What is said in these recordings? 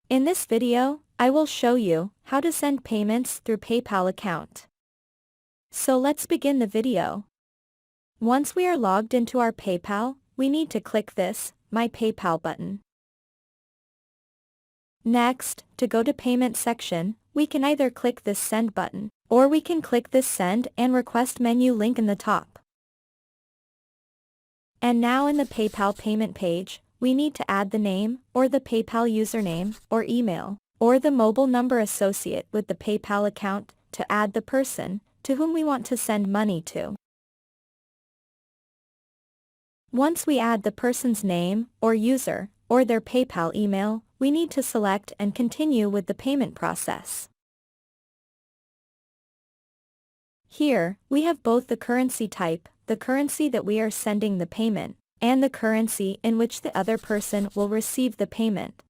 In this video, I will show you how to send payments through PayPal account. So let's begin the video. Once we are logged into our PayPal, we need to click this My PayPal button. Next, to go to payment section, we can either click this Send button, or we can click this Send and Request menu link in the top. And now in the PayPal payment page, we need to add the name, or the PayPal username, or email, or the mobile number associated with the PayPal account, to add the person to whom we want to send money to. Once we add the person's name, or user, or their PayPal email, we need to select and continue with the payment process. Here, we have both the currency type, the currency that we are sending the payment, and the currency in which the other person will receive the payment.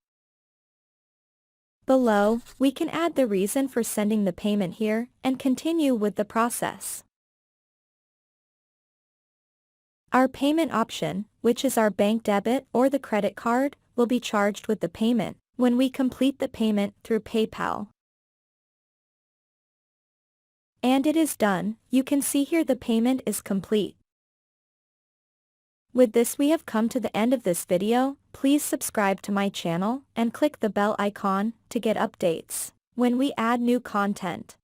Below, we can add the reason for sending the payment here, and continue with the process. Our payment option, which is our bank debit or the credit card, will be charged with the payment when we complete the payment through PayPal. And it is done. You can see here the payment is complete. With this we have come to the end of this video. Please subscribe to my channel and click the bell icon to get updates when we add new content.